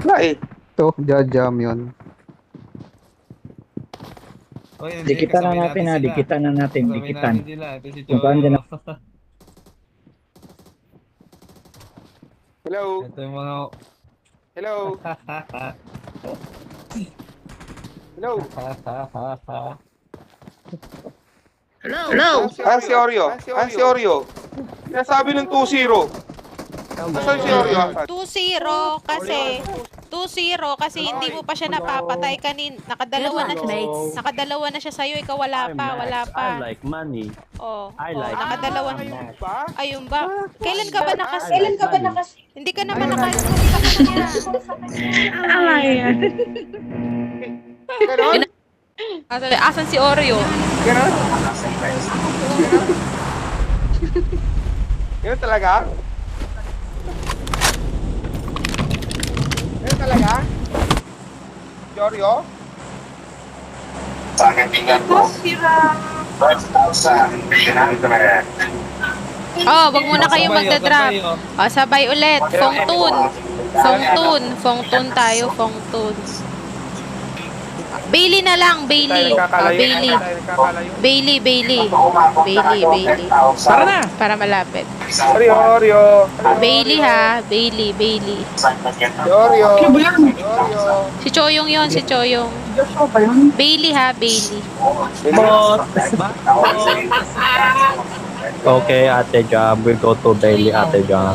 Wala eh. Ito, jam yun. Oy, hindi, Dikitan na kasabay natin ha, sila. dikitan na natin, Kasabay dikitan. natin sila. Ito si Kung saan Choyo. dyan Hello? Ito yung mga... Hello? Hello? Hello? Ah, si Oreo. Ah, si Oreo. Sinasabi ng 2-0. Nasaan si Oreo? 2-0 kasi hindi mo pa siya napapatay kanin. Nakadalawa na siya sa'yo, ikaw wala pa. I like money. Oh, I like nakadalawa. money. Ayun ba? Kailan ka ba nakas? Hindi ka naman Ganon? Asan si Oreo? Ganon? Ganon talaga? Ganon talaga? Si Oreo? Oh, wag muna kayo magda-drop. Oh, sabay ulit. Fongtun tayo, Fongtun. Bailey na lang, Bailey. Bailey. Tara na! Para malapit. Oreo. Bailey ha, Bailey. Si Oreo. Si Choyong yon, si Choyong. Bailey ha, Bailey. Okay, Ate Jam. We go to Bailey, Ate Jam.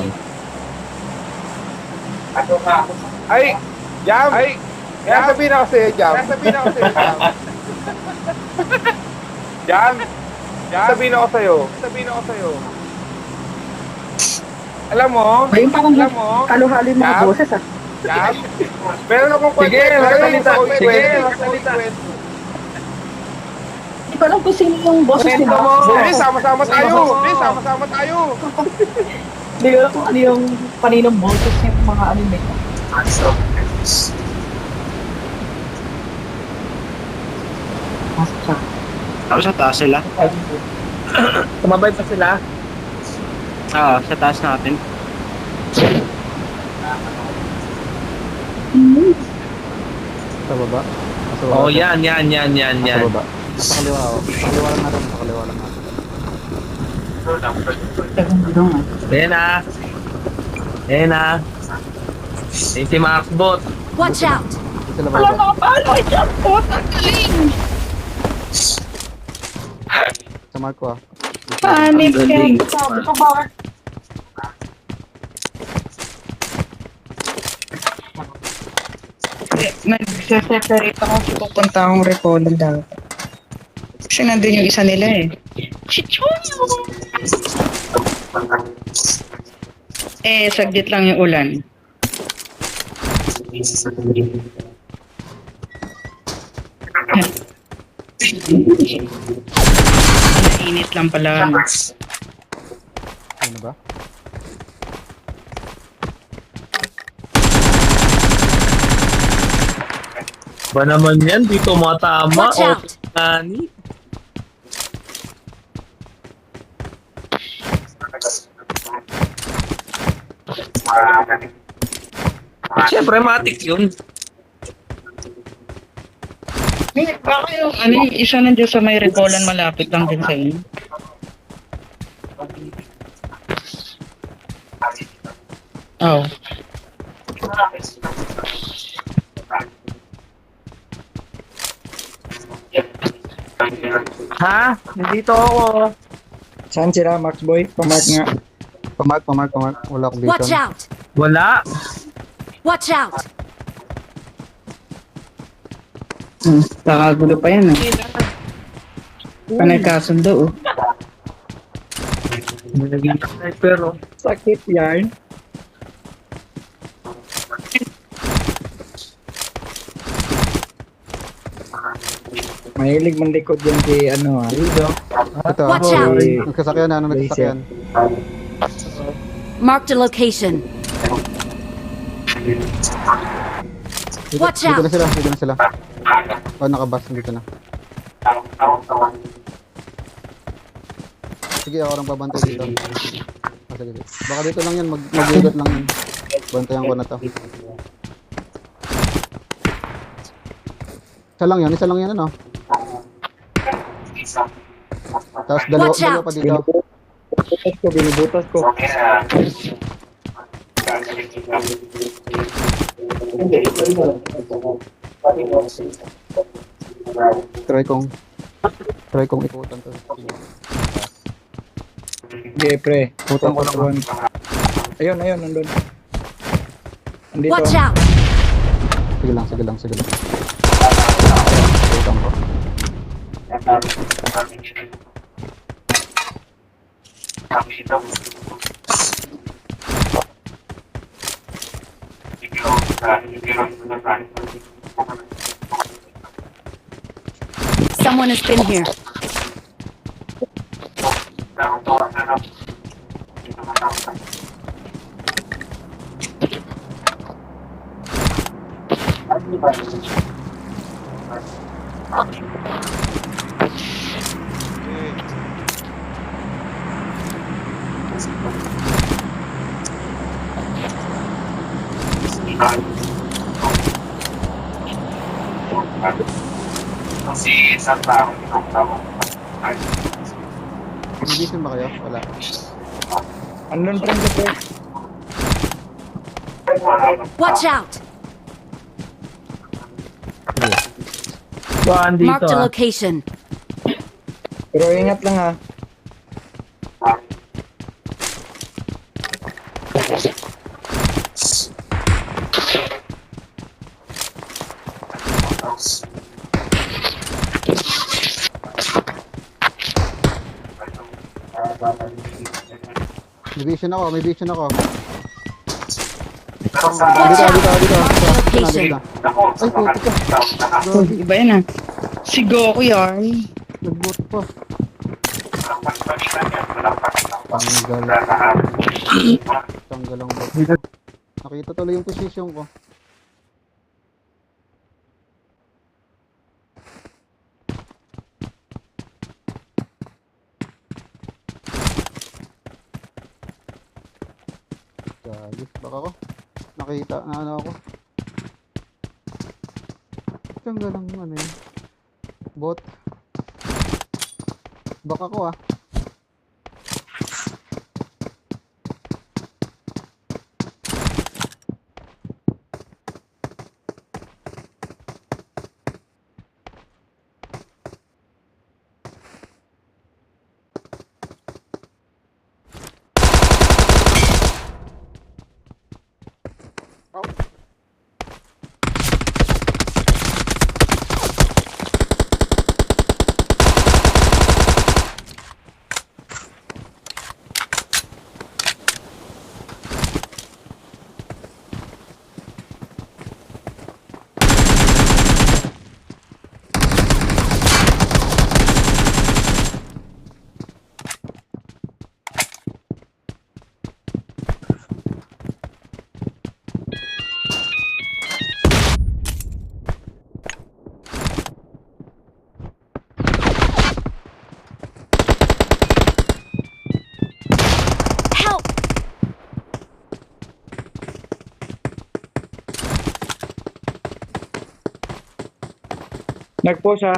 Ay! Jam! Ay! Kaya sabihin ako sa'yo, Jam. Jam! Sabihin ako sa'yo. Alam mo? Ayun parang kaluhali mga Jam? boses ah. Jam? Meron akong kwento. Hindi ko alam kung sino yung boses nila. Sige, sama-sama tayo. Hindi ko alam kung ano yung paninong boses ng mga anime. Tapos sa taas sila. Tumabay pa sila. Oo, sa taas natin. Sa baba. Oo, yan. Sa baba. Sa kaliwa ako. Sa kaliwa lang natin. Ayan na. Si Maxbot. Watch out! Sila baba. Sa Marco ah. Panik yan. Ito bakit? Nag-separate ako kasi pupunta akong recalling daw. Kasi nandun yung isa nila eh. Si Choyo! Saglit lang yung ulan. Init lang pala. Ano ba? Ba naman yan? Dito matama. Watch out! Nani? Siyempre, matik yun. Baka yung isa nandiyan sa may recolan malapit lang din sa inyo. Oh. Ha? Nandito ako. Saan sila, Max Boy? Pamark nga. Pamark. Wala akong vision. out! Wala. Watch out! Kakagulo pa yan ah. Panagkasundo oh. Naging sniper oh. Sakit yan. Mahilig man likod yan si ano ah. Ito. Watch out! Nagkasakyan na. Nagkasakyan. Mark the location. Watch out! Dito na sila. Oh, nakabas. Dito na. Sige, ako lang babantay dito. Sige. Baka dito lang yan. Mag-igot lang yan. Bantayan ko na to. Isa lang yan ano. Tapos dalawa pa dito. Binubutas ko. Try kong ikutan to. Okay, pre. Utang ko lang. Ayun, nandun. Andito. Watch out! Sige lang. Utang ko. Someone has been here. Nag-vision ba kayo? Wala. Andun, pre. Watch out! Saan dito Marked a location. Pero ingat lang ha. May vision ako. Watch Dito. out! Dito. Marked a location. Ay, puti ka. Iba yan ah. Si Goku yan. Nagbot pa. Tanggal ang bot. Nakita tuloy yung position ko. Gagis, baka ko. Nakita na ano ako. Tanggal ang ano yun. Bot. Baka ko ah. Help! Nag-push ha.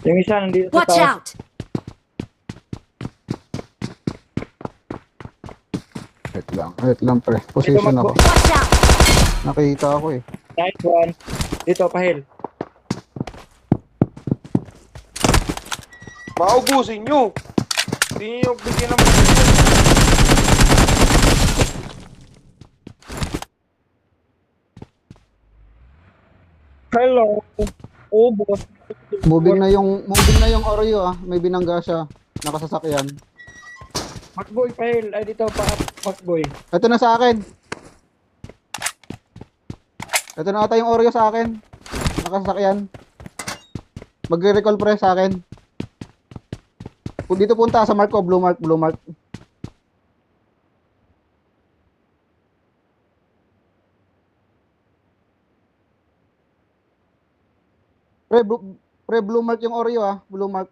Yung isa nandito sa Watch taas. out! Wait lang pre. Position ako. Watch out! Nakita ako eh. Nice one. Dito, pahil. Maubusin nyo. Hindi nyo bigyan ng... Hello. Oh, boss. Moving na yung Oreo ah. May binangga siya. Nakasasakyan. Macboy, pahil. Ay, dito, Macboy. Ito na sa akin. Ito na ata yung Oreo sa akin. Nakasasakyan. Magre-recall pre sa akin. Kung dito punta sa mark ko, blue mark. Pre, blue mark yung Oreo ah. Blue mark.